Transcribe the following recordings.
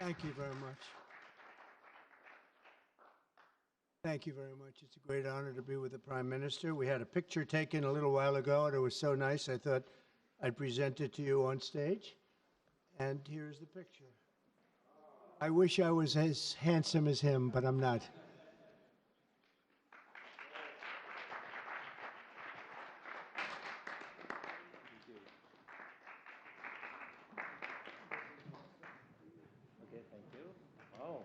Thank you very much. Thank you very much. It's a great honor to be with the Prime Minister. We had a picture taken a little while ago, and it was so nice, I thought I'd present it to you on stage. And here's the picture. I wish I was as handsome as him, but I'm not. Okay, thank you. Wow.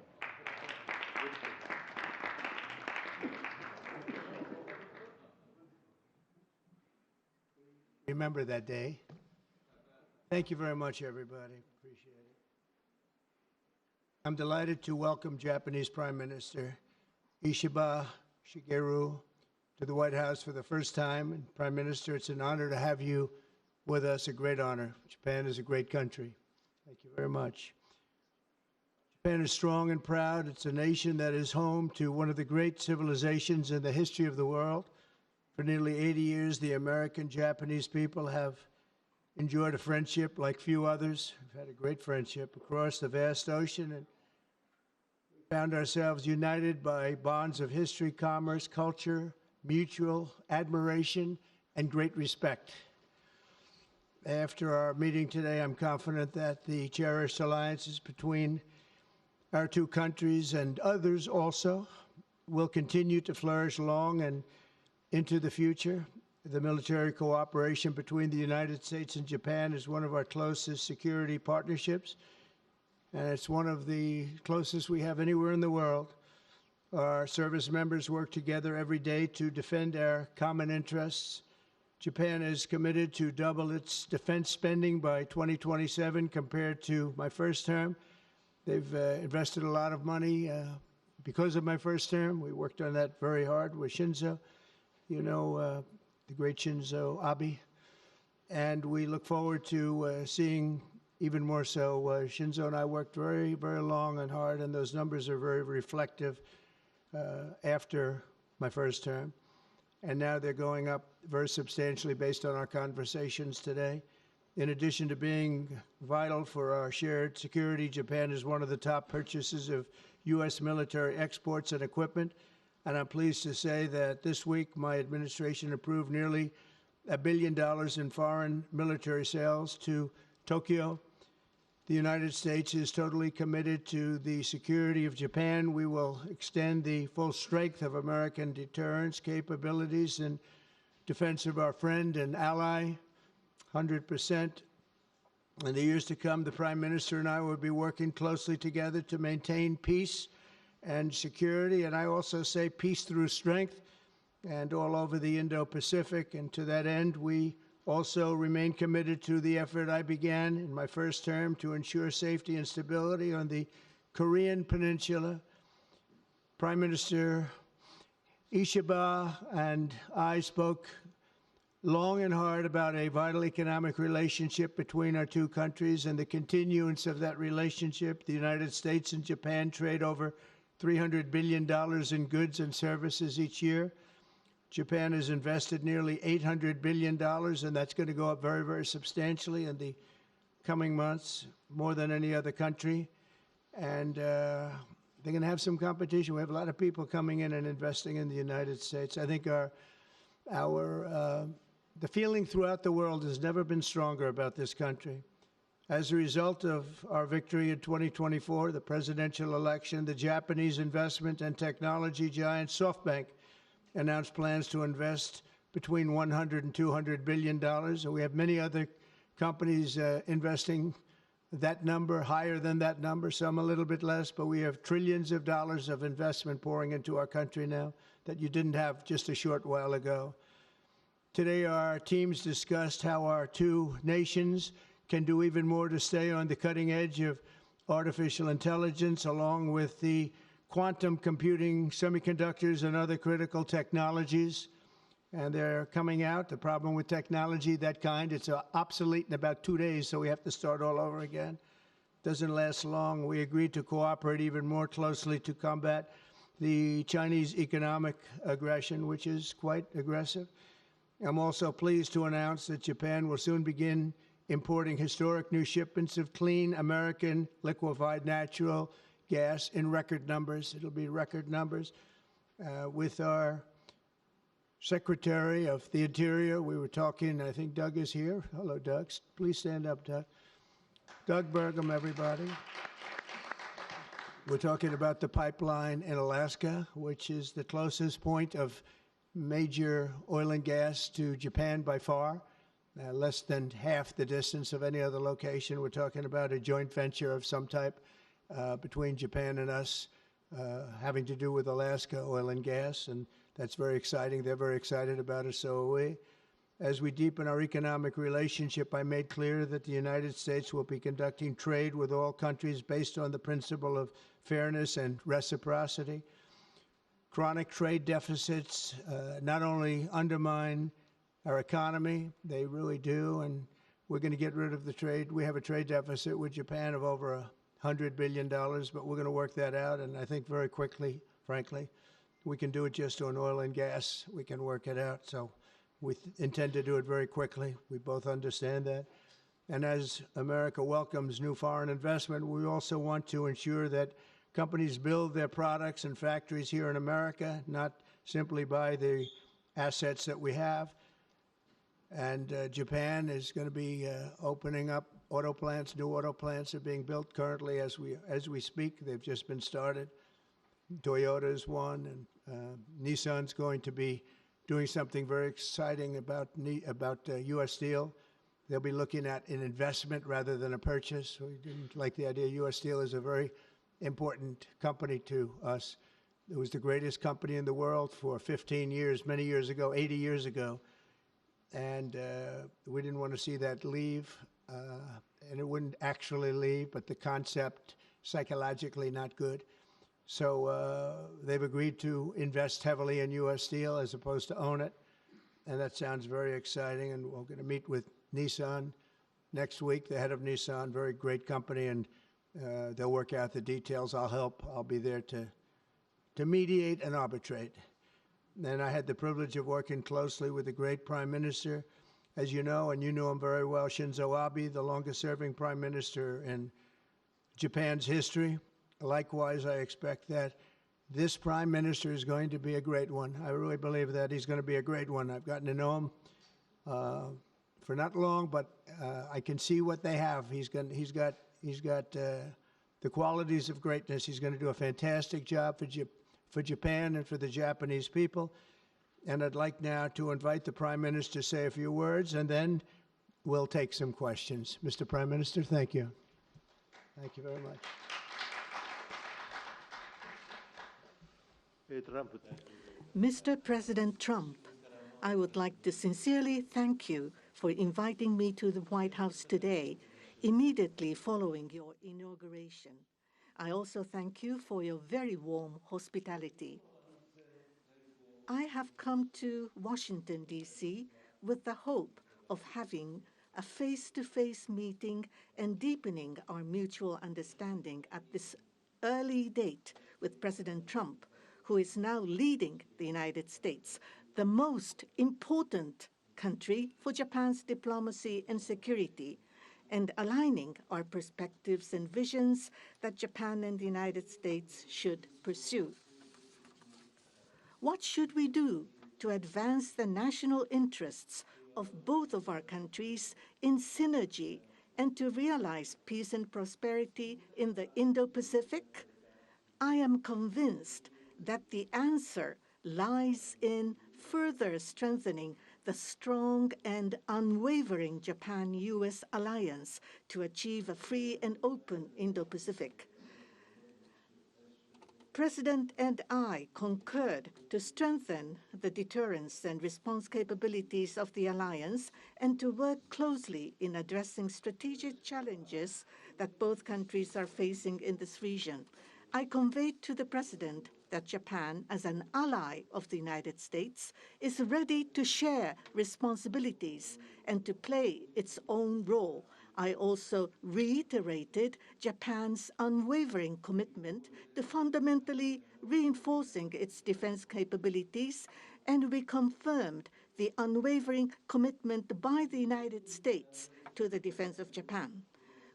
Remember that day. Thank you very much, everybody. Appreciate it. I'm delighted to welcome Japanese Prime Minister Ishiba Shigeru to the White House for the first time. And Prime Minister, it's an honor to have you with us, a great honor. Japan is a great country. Thank you very much. Japan is strong and proud. It's a nation that is home to one of the great civilizations in the history of the world. For nearly 80 years, the American-Japanese people have enjoyed a friendship like few others. We've had a great friendship across the vast ocean, and we found ourselves united by bonds of history, commerce, culture, mutual admiration, and great respect. After our meeting today, I'm confident that the cherished alliances between our two countries and others also will continue to flourish long and into the future. The military cooperation between the United States and Japan is one of our closest security partnerships, and it's one of the closest we have anywhere in the world. Our service members work together every day to defend our common interests. Japan is committed to double its defense spending by 2027 compared to my first term. They've invested a lot of money because of my first term. We worked on that very hard with Shinzo, you know, the great Shinzo Abe. And we look forward to seeing even more so. Shinzo and I worked very, very long and hard, and those numbers are very reflective after my first term. And now they're going up very substantially based on our conversations today. In addition to being vital for our shared security, Japan is one of the top purchasers of U.S. military exports and equipment. And I'm pleased to say that this week my administration approved nearly $1 billion in foreign military sales to Tokyo. The United States is totally committed to the security of Japan. We will extend the full strength of American deterrence capabilities in defense of our friend and ally, 100%. In the years to come, the Prime Minister and I will be working closely together to maintain peace and security, and I also say peace through strength, and all over the Indo-Pacific. And to that end, we also remain committed to the effort I began in my first term to ensure safety and stability on the Korean Peninsula. Prime Minister Ishiba and I spoke long and hard about a vital economic relationship between our two countries and the continuance of that relationship. The United States and Japan trade over $300 billion in goods and services each year. Japan has invested nearly $800 billion, and that's going to go up very, very substantially in the coming months, more than any other country. And they're going to have some competition. We have a lot of people coming in and investing in the United States. I think the feeling throughout the world has never been stronger about this country. As a result of our victory in 2024, the presidential election, the Japanese investment and technology giant SoftBank announced plans to invest between $100 and $200 billion. And we have many other companies investing that number, higher than that number, some a little bit less, but we have trillions of dollars of investment pouring into our country now that you didn't have just a short while ago. Today, our teams discussed how our two nations can do even more to stay on the cutting edge of artificial intelligence, along with the quantum computing, semiconductors, and other critical technologies. And they're coming out. The problem with technology, that kind, it's obsolete in about 2 days, so we have to start all over again. Doesn't last long. We agreed to cooperate even more closely to combat the Chinese economic aggression, which is quite aggressive. I'm also pleased to announce that Japan will soon begin importing historic new shipments of clean American liquefied natural gas in record numbers. It'll be record numbers. With our Secretary of the Interior, we were talking, I think Doug is here. Hello, Doug. Please stand up, Doug. Doug Burgum, everybody. We're talking about the pipeline in Alaska, which is the closest point of major oil and gas to Japan by far, less than half the distance of any other location. We're talking about a joint venture of some type between Japan and us, having to do with Alaska oil and gas, and that's very exciting. They're very excited about it, so are we. As we deepen our economic relationship, I made clear that the United States will be conducting trade with all countries based on the principle of fairness and reciprocity. Chronic trade deficits not only undermine our economy, they really do, and we're going to get rid of the trade. We have a trade deficit with Japan of over $100 billion, but we're going to work that out, and I think very quickly, frankly. We can do it just on oil and gas. We can work it out, so we intend to do it very quickly. We both understand that. And as America welcomes new foreign investment, we also want to ensure that companies build their products and factories here in America, not simply buy the assets that we have. And Japan is going to be opening up auto plants. New auto plants are being built currently as we speak. They've just been started. Toyota is one, and Nissan's going to be doing something very exciting about U.S. Steel. They'll be looking at an investment rather than a purchase. We didn't like the idea. U.S. Steel is a very important company to us. It was the greatest company in the world for 15 years, many years ago, 80 years ago. And we didn't want to see that leave. And it wouldn't actually leave, but the concept, psychologically not good. So they've agreed to invest heavily in U.S. Steel as opposed to own it. And that sounds very exciting. And we're going to meet with Nissan next week, the head of Nissan, very great company, and they'll work out the details. I'll help. I'll be there to mediate and arbitrate. And I had the privilege of working closely with the great Prime Minister, as you know, and you know him very well, Shinzo Abe, the longest-serving Prime Minister in Japan's history. Likewise, I expect that this Prime Minister is going to be a great one. I really believe that he's going to be a great one. I've gotten to know him for not long, but I can see what they have. He's got the qualities of greatness. He's going to do a fantastic job for Japan and for the Japanese people. And I'd like now to invite the Prime Minister to say a few words, and then we'll take some questions. Mr. Prime Minister, thank you. Thank you very much. Mr. President Trump, I would like to sincerely thank you for inviting me to the White House today, immediately following your inauguration. I also thank you for your very warm hospitality. I have come to Washington, D.C. with the hope of having a face-to-face meeting and deepening our mutual understanding at this early date with President Trump, who is now leading the United States, the most important country for Japan's diplomacy and security, and aligning our perspectives and visions that Japan and the United States should pursue. What should we do to advance the national interests of both of our countries in synergy and to realize peace and prosperity in the Indo-Pacific? I am convinced that the answer lies in further strengthening the strong and unwavering Japan-U.S. alliance to achieve a free and open Indo-Pacific. President and I concurred to strengthen the deterrence and response capabilities of the alliance and to work closely in addressing strategic challenges that both countries are facing in this region. I conveyed to the President that Japan, as an ally of the United States, is ready to share responsibilities and to play its own role. I also reiterated Japan's unwavering commitment to fundamentally reinforcing its defense capabilities, and we confirmed the unwavering commitment by the United States to the defense of Japan.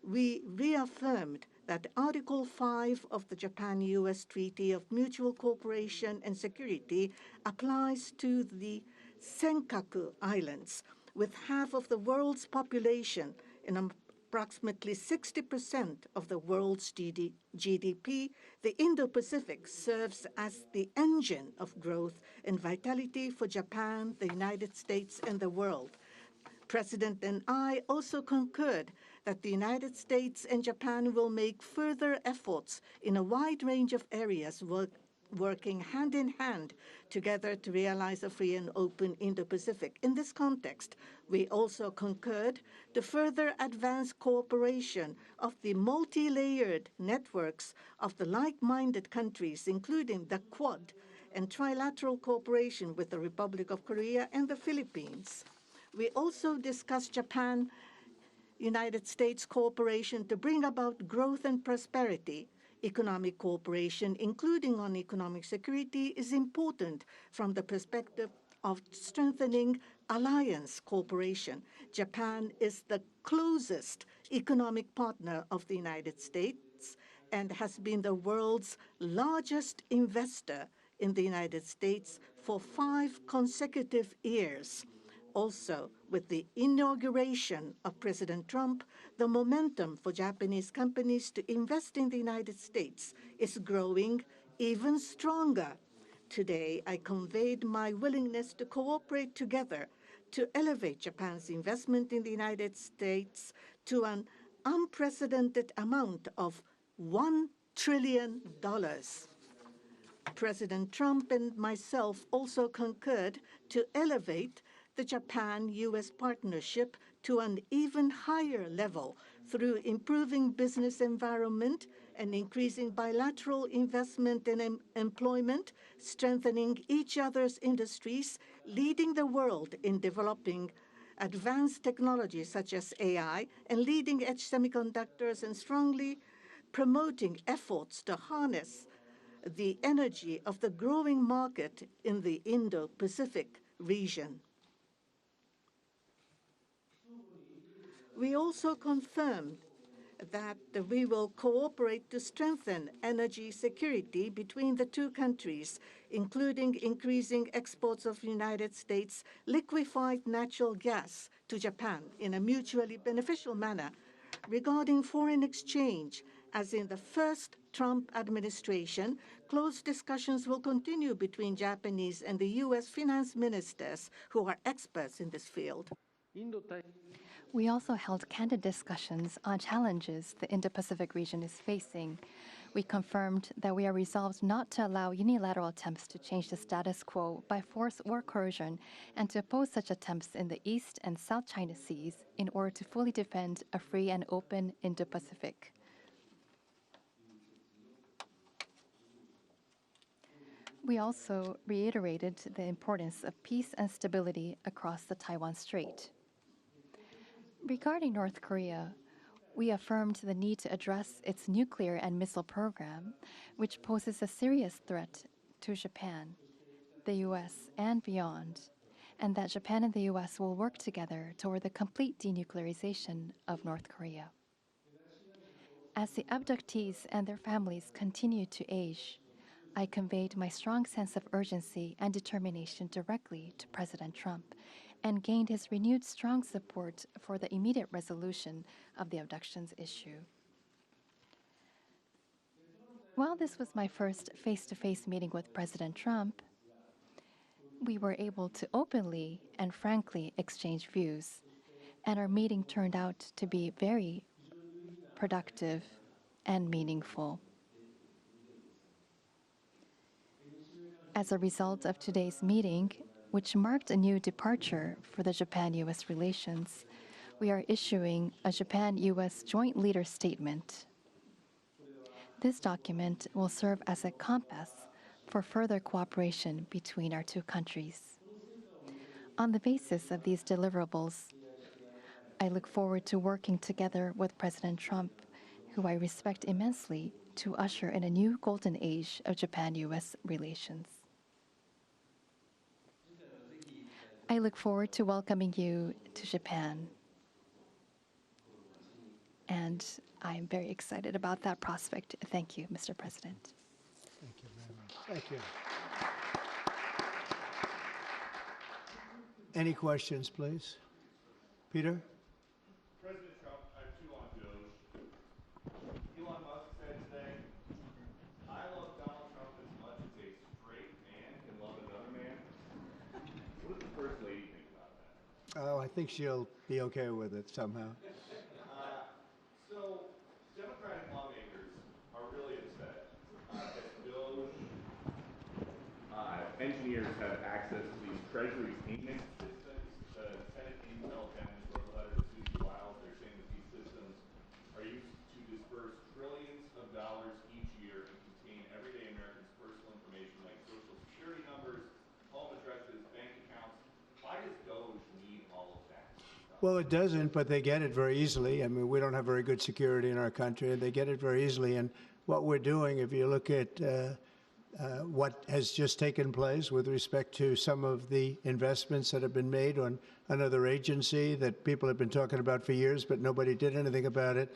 We reaffirmed that Article 5 of the Japan-US Treaty of Mutual Cooperation and Security applies to the Senkaku Islands, with half of the world's population and approximately 60% of the world's GDP. The Indo-Pacific serves as the engine of growth and vitality for Japan, the United States, and the world. President and I also concurred that the United States and Japan will make further efforts in a wide range of areas, working hand in hand together to realize a free and open Indo-Pacific. In this context, we also concurred to further advance cooperation of the multi-layered networks of the like-minded countries, including the Quad, and trilateral cooperation with the Republic of Korea and the Philippines. We also discussed Japan-United States cooperation to bring about growth and prosperity. Economic cooperation, including on economic security, is important from the perspective of strengthening alliance cooperation. Japan is the closest economic partner of the United States and has been the world's largest investor in the United States for 5 consecutive years. Also, with the inauguration of President Trump, the momentum for Japanese companies to invest in the United States is growing even stronger. Today, I conveyed my willingness to cooperate together to elevate Japan's investment in the United States to an unprecedented amount of $1 trillion. President Trump and myself also concurred to elevate the Japan-US partnership to an even higher level through improving business environment and increasing bilateral investment and employment, strengthening each other's industries, leading the world in developing advanced technologies such as AI and leading-edge semiconductors, and strongly promoting efforts to harness the energy of the growing market in the Indo-Pacific region. We also confirmed that we will cooperate to strengthen energy security between the two countries, including increasing exports of United States liquefied natural gas to Japan in a mutually beneficial manner. Regarding foreign exchange, as in the first Trump administration, close discussions will continue between Japanese and the U.S. finance ministers, who are experts in this field. We also held candid discussions on challenges the Indo-Pacific region is facing. We confirmed that we are resolved not to allow unilateral attempts to change the status quo by force or coercion, and to oppose such attempts in the East and South China Seas in order to fully defend a free and open Indo-Pacific. We also reiterated the importance of peace and stability across the Taiwan Strait. Regarding North Korea, we affirmed the need to address its nuclear and missile program, which poses a serious threat to Japan, the U.S., and beyond, and that Japan and the U.S. will work together toward the complete denuclearization of North Korea. As the abductees and their families continue to age, I conveyed my strong sense of urgency and determination directly to President Trump, and gained his renewed strong support for the immediate resolution of the abductions issue. While this was my first face-to-face meeting with President Trump, we were able to openly and frankly exchange views, and our meeting turned out to be very productive and meaningful. As a result of today's meeting, which marked a new departure for the Japan-U.S. relations, we are issuing a Japan-U.S. Joint Leader Statement. This document will serve as a compass for further cooperation between our two countries. On the basis of these deliverables, I look forward to working together with President Trump, who I respect immensely, to usher in a new golden age of Japan-U.S. relations. I look forward to welcoming you to Japan. And I'm very excited about that prospect. Thank you, Mr. President. Thank you very much. Thank you. Any questions, please? Peter? President Trump, I have two on DOGE. Elon Musk said today, I love Donald Trump as much as a straight man can love another man. What does the First Lady think about that? Oh, I think she'll be okay with it somehow. So, Democratic lawmakers are really upset that DOGE engineers have access to these Treasury payment systems. The Senate Intel Dems wrote a letter to Susie Wiles. They're saying that these systems are used to disperse trillions of dollars each year and contain everyday Americans' personal information like social security numbers, home addresses, bank accounts. Why does DOGE need all of that? Well, it doesn't, but they get it very easily. I mean, we don't have very good security in our country, and they get it very easily. And what we're doing, if you look at what has just taken place with respect to some of the investments that have been made on another agency that people have been talking about for years, but nobody did anything about it,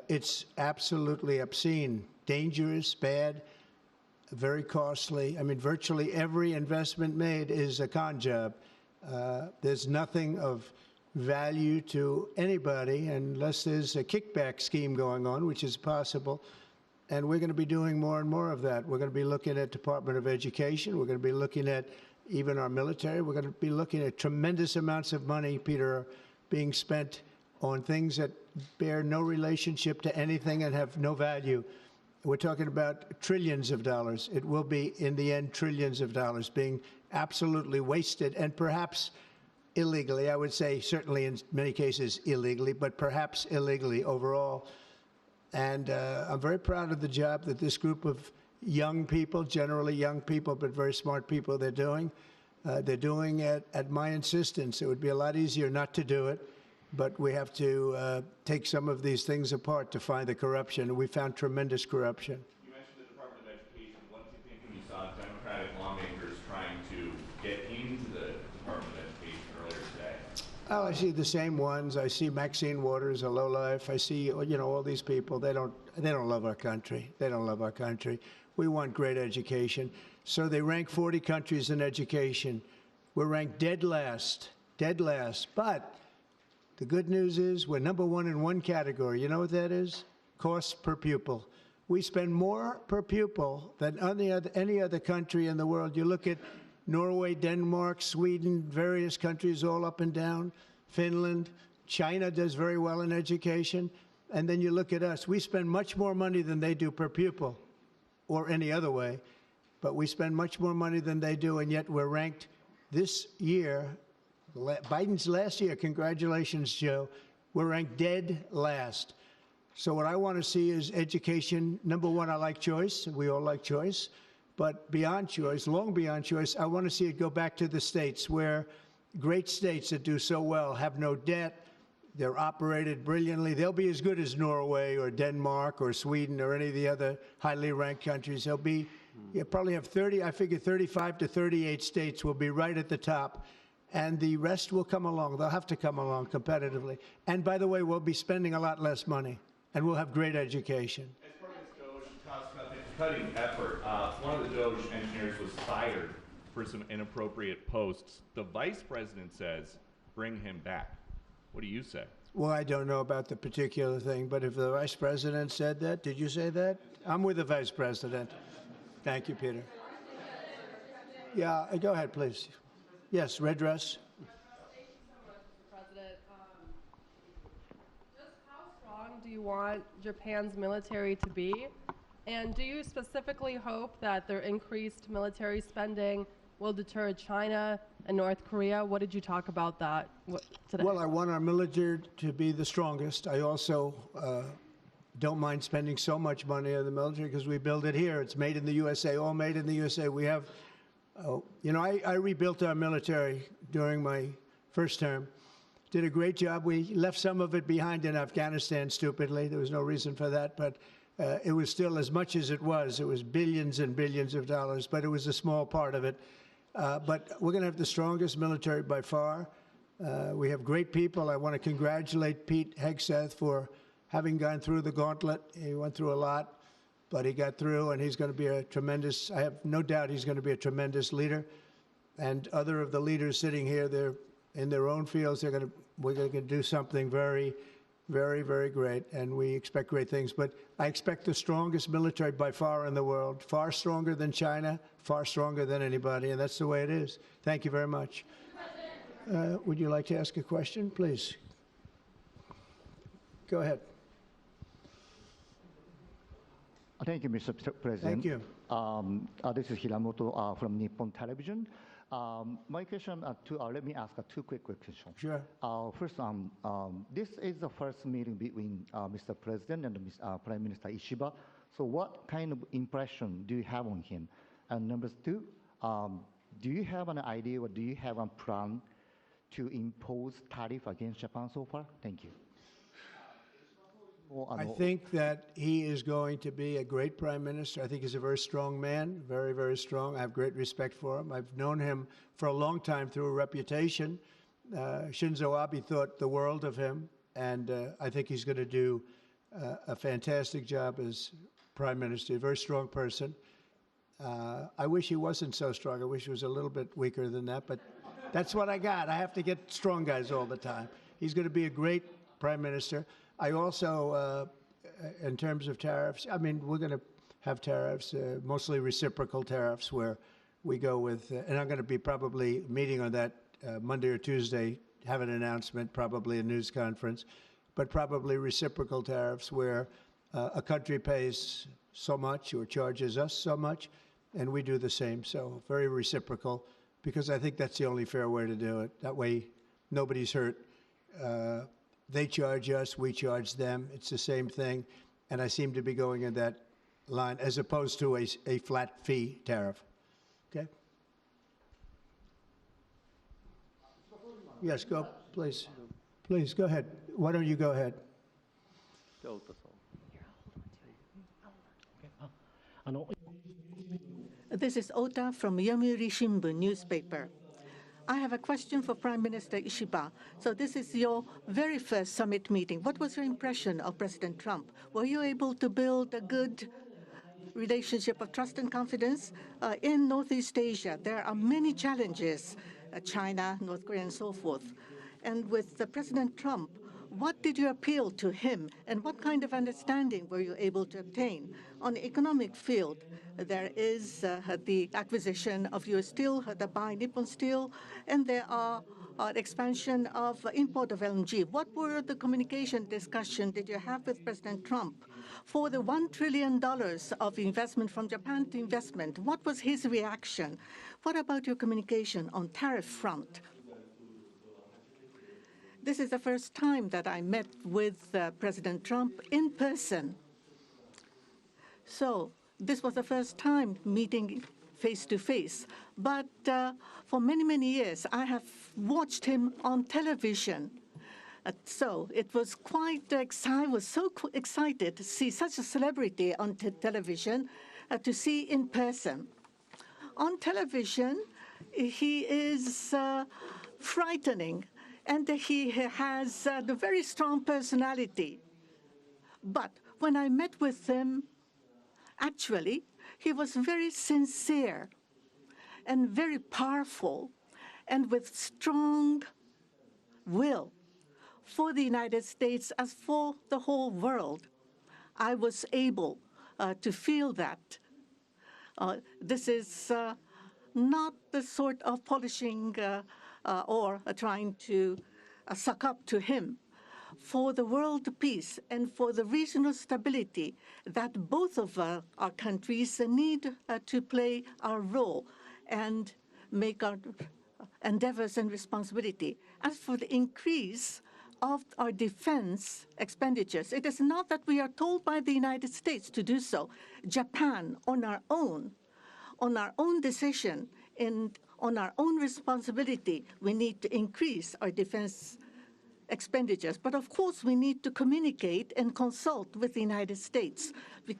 it's absolutely obscene, dangerous, bad, very costly. I mean, virtually every investment made is a con job. There's nothing of value to anybody unless there's a kickback scheme going on, which is possible. And we're going to be doing more and more of that. We're going to be looking at Department of Education. We're going to be looking at even our military. We're going to be looking at tremendous amounts of money, Peter, being spent on things that bear no relationship to anything and have no value. We're talking about trillions of dollars. It will be, in the end, trillions of dollars being absolutely wasted, and perhaps illegally. I would say certainly in many cases illegally, but perhaps illegally overall. And I'm very proud of the job that this group of young people, generally young people, but very smart people, they're doing. They're doing it at my insistence. It would be a lot easier not to do it, but we have to take some of these things apart to find the corruption. And we found tremendous corruption. You mentioned the Department of Education. What did you think when you saw Democratic lawmakers trying to get into the Department of Education earlier today? Oh, I see the same ones. I see Maxine Waters, a lowlife. I see, you know, all these people. They don't love our country. They don't love our country. We want great education. So they rank 40 countries in education. We're ranked dead last, dead last. But the good news is we're number one in one category. You know what that is? Cost per pupil. We spend more per pupil than any other country in the world. You look at Norway, Denmark, Sweden, various countries all up and down, Finland. China does very well in education. And then you look at us. We spend much more money than they do per pupil or any other way. But we spend much more money than they do, and yet we're ranked this year, Biden's last year, congratulations, Joe, we're ranked dead last. So what I want to see is education. Number one, I like choice. We all like choice. But beyond choice, long beyond choice, I want to see it go back to the states where great states that do so well have no debt. They're operated brilliantly. They'll be as good as Norway or Denmark or Sweden or any of the other highly ranked countries. They'll be, you probably have 30, I figure 35 to 38 states will be right at the top. And the rest will come along. They'll have to come along competitively. And by the way, we'll be spending a lot less money, and we'll have great education. As part of this DOGE cost-cutting effort, one of the DOGE engineers was fired for some inappropriate posts. The vice president says, bring him back. What do you say? Well, I don't know about the particular thing, but if the vice president said that, did you say that? I'm with the vice president. Thank you, Peter. Yeah, go ahead, please. Yes, red dress. Thank you so much, Mr. President. Just how strong do you want Japan's military to be? And do you specifically hope that their increased military spending will deter China and North Korea? What did you talk about that today? Well, I want our military to be the strongest. I also don't mind spending so much money on the military because we build it here. It's made in the USA, all made in the USA. We have, you know, I rebuilt our military during my first term. Did a great job. We left some of it behind in Afghanistan, stupidly. There was no reason for that, but it was still as much as it was. It was billions and billions of dollars, but it was a small part of it. But we're going to have the strongest military by far. We have great people. I want to congratulate Pete Hegseth for having gone through the gauntlet. He went through a lot, but he got through, and he's going to be a tremendous, I have no doubt he's going to be a tremendous leader. And other of the leaders sitting here, they're in their own fields. We're going to do something very, very, very great, and we expect great things. But I expect the strongest military by far in the world, far stronger than China, far stronger than anybody, and that's the way it is. Thank you very much. Would you like to ask a question, please? Go ahead. Thank you, Mr. President. Thank you. This is Hiramoto from Nippon Television. My question, let me ask two quick questions. Sure. First, this is the first meeting between Mr. President and Prime Minister Ishiba. So what kind of impression do you have on him? And number two, do you have an idea or do you have a plan to impose tariff against Japan so far? Thank you. I think that he is going to be a great prime minister. I think he's a very strong man, very, very strong. I have great respect for him. I've known him for a long time through a reputation. Shinzo Abe thought the world of him, and I think he's going to do a fantastic job as prime minister. A very strong person. I wish he wasn't so strong. I wish he was a little bit weaker than that, but that's what I got. I have to get strong guys all the time. He's going to be a great prime minister. I also, in terms of tariffs, I mean, we're going to have tariffs, mostly reciprocal tariffs, where we go with, and I'm going to be probably meeting on that Monday or Tuesday, have an announcement, probably a news conference, but probably reciprocal tariffs where a country pays so much or charges us so much, and we do the same. So very reciprocal, because I think that's the only fair way to do it. That way, nobody's hurt. They charge us, we charge them. It's the same thing. And I seem to be going in that line as opposed to a flat fee tariff. Okay? Yes, go, please. Please, go ahead. Why don't you go ahead? This is Ota from Yomiuri Shimbun newspaper. I have a question for Prime Minister Ishiba. So this is your very first summit meeting. What was your impression of President Trump? Were you able to build a good relationship of trust and confidence? In Northeast Asia, there are many challenges, China, North Korea, and so forth. And with President Trump, what did you appeal to him, and what kind of understanding were you able to obtain? On the economic field, there is the acquisition of U.S. Steel by Nippon Steel, and there are expansion of import of LNG. What were the communication discussion did you have with President Trump? For the $1 trillion of investment from Japan to investment, what was his reaction? What about your communication on tariff front? This is the first time that I met with President Trump in person. So this was the first time meeting face to face. But for many, many years, I have watched him on television. So it was quite I was so excited to see such a celebrity on television, to see in person. On television, he is frightening, and he has a very strong personality. But when I met with him, actually, he was very sincere and very powerful and with strong will for the United States as for the whole world. I was able to feel that. This is not the sort of polishing or trying to suck up to him. For the world peace and for the regional stability that both of our countries need to play our role and make our endeavors and responsibility. As for the increase of our defense expenditures, it is not that we are told by the United States to do so. Japan, on our own decision and on our own responsibility, we need to increase our defense expenditures. But of course, we need to communicate and consult with the United States.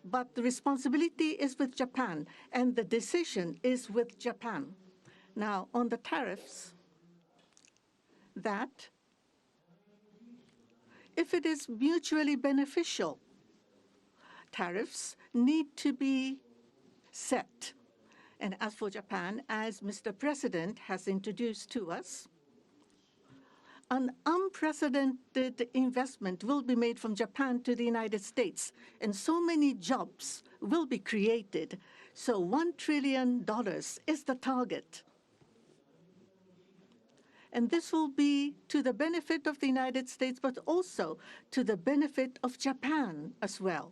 But the responsibility is with Japan, and the decision is with Japan. Now, on the tariffs, that if it is mutually beneficial. Tariffs need to be set. And as for Japan, as Mr. President has introduced to us, an unprecedented investment will be made from Japan to the United States, and so many jobs will be created. So $1 trillion is the target. And this will be to the benefit of the United States, but also to the benefit of Japan as well.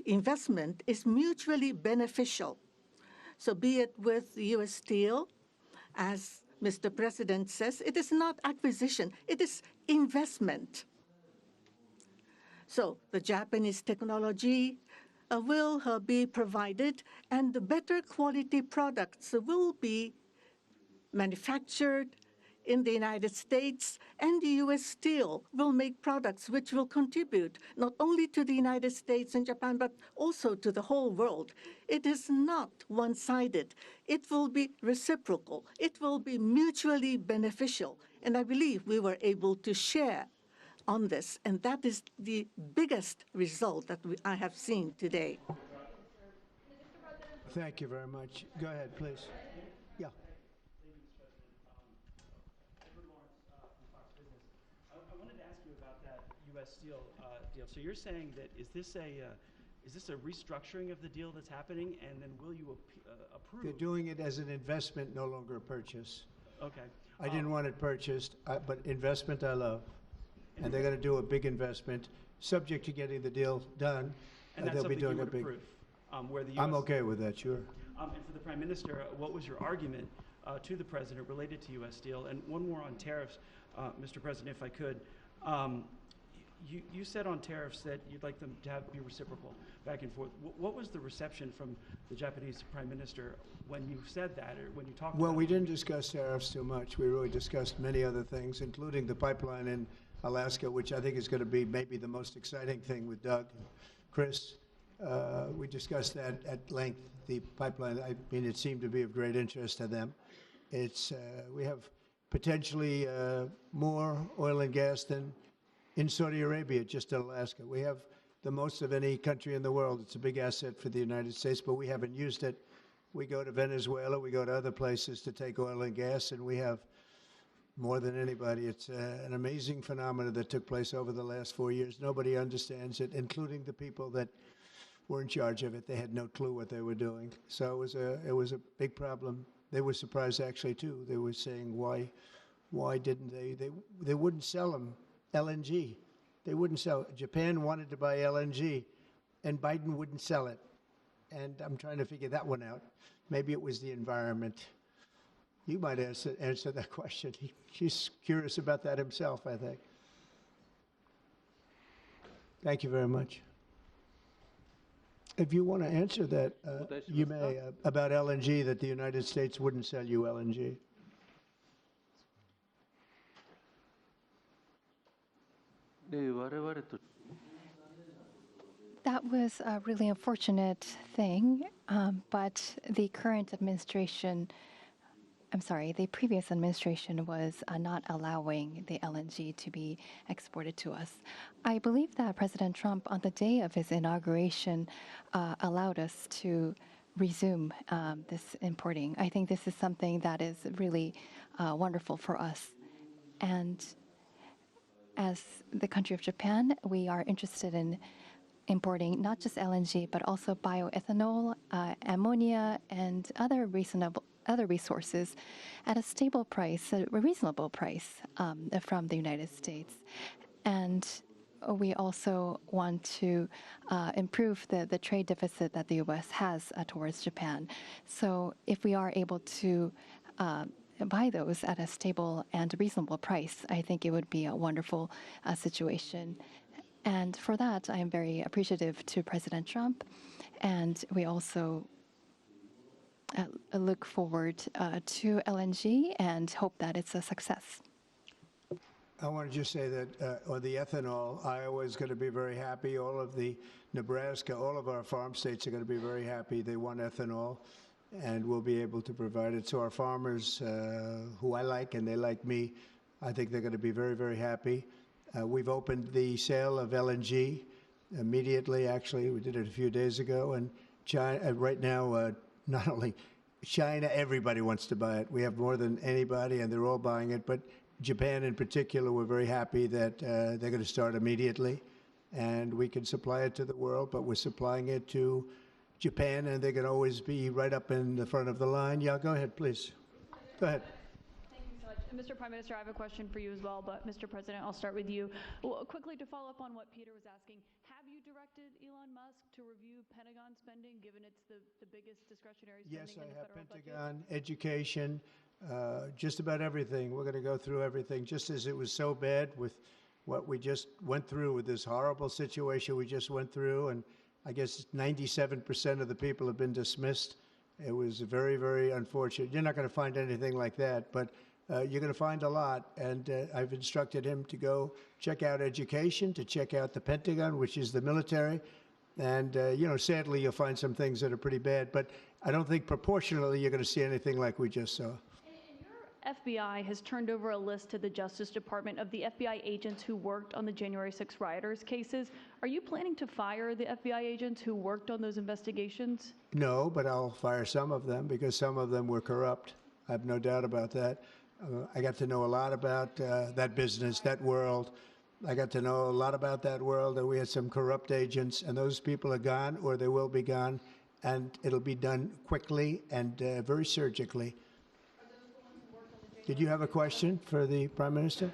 Investment is mutually beneficial. So be it with U.S. Steel, as Mr. President says, it is not acquisition, it is investment. So the Japanese technology will be provided, and the better quality products will be manufactured in the United States, and the U.S. Steel will make products which will contribute not only to the United States and Japan, but also to the whole world. It is not one-sided. It will be reciprocal. It will be mutually beneficial. And I believe we were able to share on this, and that is the biggest result that I have seen today. Thank you very much. Go ahead, please. Yeah. I wanted to ask you about that U.S. Steel deal. So you're saying that is this a restructuring of the deal that's happening, and then will you approve? They're doing it as an investment, no longer a purchase. Okay. I didn't want it purchased, but investment I love. And they're going to do a big investment, subject to getting the deal done. And that's they'll be something doing you a would big. approve, where the U.S. I'm okay with that, sure. And for the Prime Minister, what was your argument to the President related to U.S. Steel? And one more on tariffs, Mr. President, if I could. You said on tariffs that you'd like them to be reciprocal back and forth. What was the reception from the Japanese Prime Minister when you said that, or when you talked about it? Well, we didn't discuss tariffs too much. We really discussed many other things, including the pipeline in Alaska, which I think is going to be maybe the most exciting thing with Doug and Chris. We discussed that at length, the pipeline. I mean, it seemed to be of great interest to them. It's we have potentially more oil and gas than in Saudi Arabia, just in Alaska. We have the most of any country in the world. It's a big asset for the United States, but we haven't used it. We go to Venezuela, we go to other places to take oil and gas, and we have more than anybody. It's an amazing phenomenon that took place over the last 4 years. Nobody understands it, including the people that were in charge of it. They had no clue what they were doing. So it was a big problem. They were surprised actually too. They were saying why didn't they wouldn't sell them LNG. They wouldn't sell it. Japan wanted to buy LNG, and Biden wouldn't sell it. And I'm trying to figure that one out. Maybe it was the environment. You might answer that question. He's curious about that himself, I think. Thank you very much. If you want to answer that, you may, about LNG, that the United States wouldn't sell you LNG. That was a really unfortunate thing, but the current administration, the previous administration was not allowing the LNG to be exported to us. I believe that President Trump, on the day of his inauguration, allowed us to resume this importing. I think this is something that is really wonderful for us. And as the country of Japan, we are interested in importing not just LNG, but also bioethanol, ammonia, and other resources at a stable price, a reasonable price from the United States. And we also want to improve the trade deficit that the U.S. has towards Japan. So if we are able to buy those at a stable and reasonable price, I think it would be a wonderful situation. And for that, I am very appreciative to President Trump. And we also look forward to LNG and hope that it's a success. I want to just say that on the ethanol, Iowa is going to be very happy. All of the Nebraska, all of our farm states are going to be very happy. They want ethanol, and we'll be able to provide it. So our farmers, who I like and they like me, I think they're going to be very, very happy. We've opened the sale of LNG immediately, actually. We did it a few days ago. And China, right now, not only China, everybody wants to buy it. We have more than anybody, and they're all buying it. But Japan in particular, we're very happy that they're going to start immediately. And we can supply it to the world, but we're supplying it to Japan, and they're going to always be right up in the front of the line. Yeah, go ahead, please. Go ahead. Thank you so much. And Mr. Prime Minister, I have a question for you as well, but Mr. President, I'll start with you. Well, quickly to follow up on what Peter was asking, have you directed Elon Musk to review Pentagon spending, given it's the biggest discretionary spending Yes, in I the have federal Pentagon, budget? education, just about everything. We're going to go through everything, just as it was so bad with what we just went through with this horrible situation we just went through. And I guess 97% of the people have been dismissed. It was very, very unfortunate. You're not going to find anything like that, but you're going to find a lot. And I've instructed him to go check out education, to check out the Pentagon, which is the military. And, sadly, you'll find some things that are pretty bad. But I don't think proportionally you're going to see anything like we just saw. FBI has turned over a list to the Justice Department of the FBI agents who worked on the January 6 rioters cases. Are you planning to fire the FBI agents who worked on those investigations? No, but I'll fire some of them because some of them were corrupt. I have no doubt about that. I got to know a lot about that business, that world. I got to know a lot about that world, and we had some corrupt agents, and those people are gone, or they will be gone, and it'll be done quickly and very surgically. Did you have a question for the Prime Minister?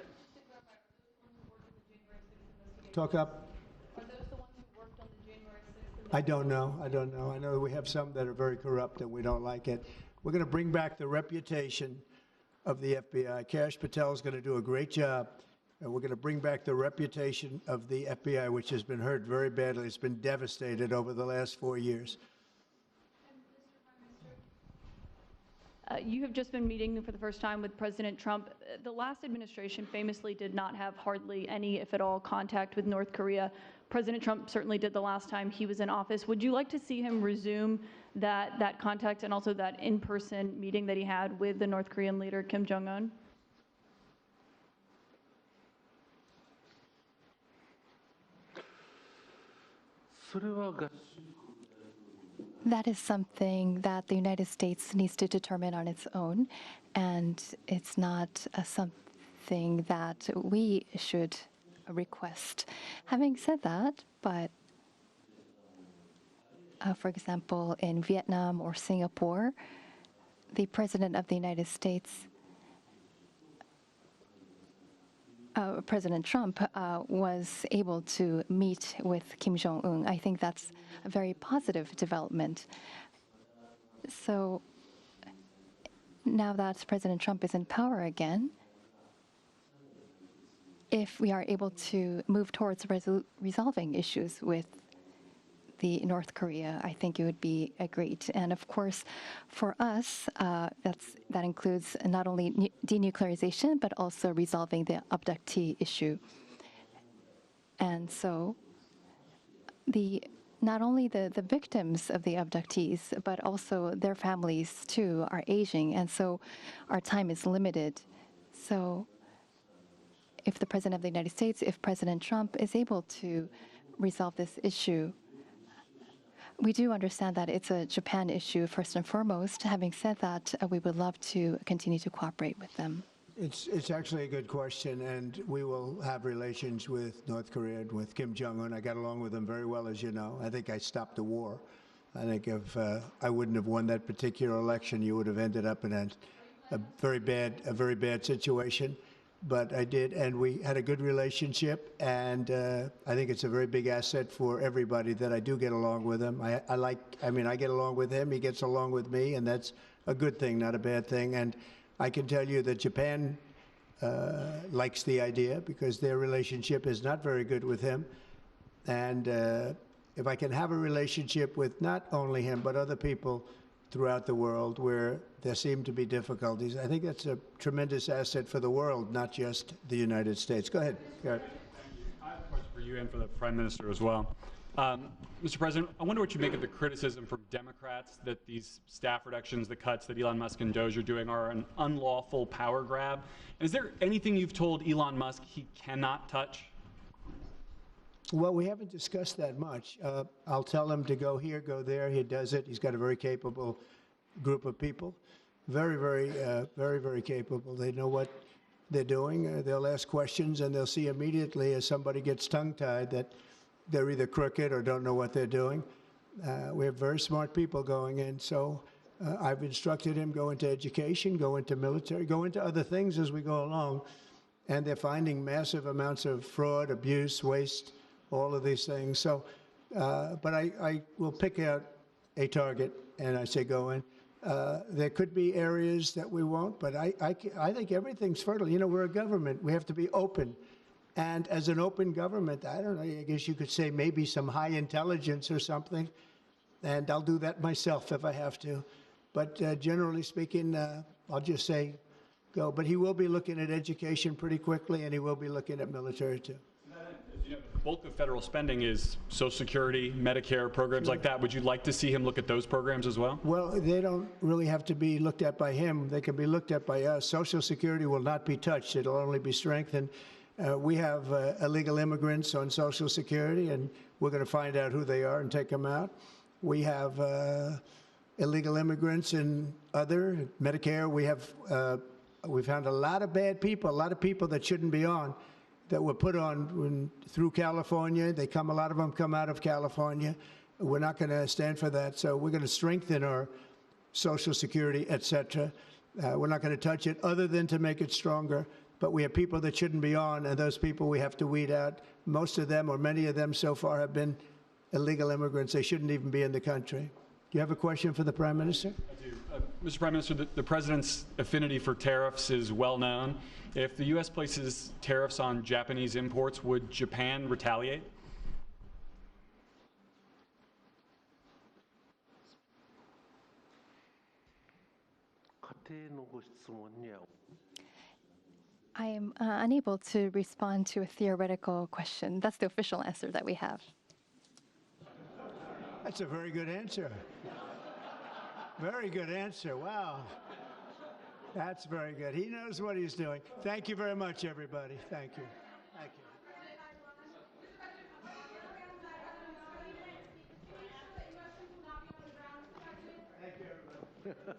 Talk up. Are those the ones who worked on the January 6th? I don't know. I know we have some that are very corrupt and we don't like it. We're going to bring back the reputation of the FBI. Kash Patel is going to do a great job, and we're going to bring back the reputation of the FBI, which has been hurt very badly. It's been devastated over the last 4 years. You have just been meeting for the first time with President Trump. The last administration famously did not have hardly any, if at all, contact with North Korea. President Trump certainly did the last time he was in office. Would you like to see him resume that contact and also that in-person meeting that he had with the North Korean leader, Kim Jong-un? That is something that the United States needs to determine on its own, and it's not something that we should request. Having said that, but for example, in Vietnam or Singapore, the President of the United States, President Trump, was able to meet with Kim Jong-un. I think that's a very positive development. So now that President Trump is in power again, if we are able to move towards resolving issues with the North Korea, I think it would be great. And of course, for us, that includes not only denuclearization, but also resolving the abductee issue. And so not only the victims of the abductees, but also their families too are aging. And so our time is limited. So if the President of the United States, if President Trump is able to resolve this issue, we do understand that it's a Japan issue first and foremost. Having said that, we would love to continue to cooperate with them. It's actually a good question, and we will have relations with North Korea and with Kim Jong-un. I got along with him very well, as you know. I think I stopped the war. I think if I wouldn't have won that particular election, you would have ended up in a very bad situation. But I did, and we had a good relationship, and I think it's a very big asset for everybody that I do get along with him. I get along with him, he gets along with me, and that's a good thing, not a bad thing. And I can tell you that Japan likes the idea because their relationship is not very good with him. And if I can have a relationship with not only him, but other people throughout the world where there seem to be difficulties, I think that's a tremendous asset for the world, not just the United States. Go ahead, Garrett. Thank you. I have a question for you and for the Prime Minister as well. Mr. President, I wonder what you make of the criticism from Democrats that these staff reductions, the cuts that Elon Musk and Doge are doing are an unlawful power grab. And is there anything you've told Elon Musk he cannot touch Well, we haven't discussed that much. I'll tell him to go here, go there. He does it. He's got a very capable group of people. Very capable. They know what they're doing. They'll ask questions, and they'll see immediately as somebody gets tongue-tied that they're either crooked or don't know what they're doing. We have very smart people going in, so I've instructed him go into education, go into military, go into other things as we go along. And they're finding massive amounts of fraud, abuse, waste, all of these things. So, but I will pick out a target, and I say go in. There could be areas that we won't, but I think everything's fertile. You know, we're a government. We have to be open. And as an open government, I don't know, I guess you could say maybe some high intelligence or something. And I'll do that myself if I have to. But generally speaking, I'll just say go. But he will be looking at education pretty quickly, and he will be looking at military too. You know, the bulk of federal spending is Social Security, Medicare, programs like that. Would you like to see him look at those programs as well? Well, they don't really have to be looked at by him. They can be looked at by us. Social Security will not be touched. It'll only be strengthened. We have illegal immigrants on Social Security, and we're going to find out who they are and take them out. We have illegal immigrants in other Medicare. We found a lot of bad people, a lot of people that shouldn't be on, that were put on through California. A lot of them come out of California. We're not going to stand for that. So we're going to strengthen our Social Security, et cetera. We're not going to touch it other than to make it stronger. But we have people that shouldn't be on, and those people we have to weed out. Most of them, or many of them so far, have been illegal immigrants. They shouldn't even be in the country. Do you have a question for the Prime Minister? I do. Mr. Prime Minister, the President's affinity for tariffs is well known. If the U.S. places tariffs on Japanese imports, would Japan retaliate? I am unable to respond to a theoretical question. That's the official answer that we have. That's a very good answer. Very good answer. Wow. That's very good. He knows what he's doing. Thank you very much, everybody. Thank you. Thank you. Thank you, everybody.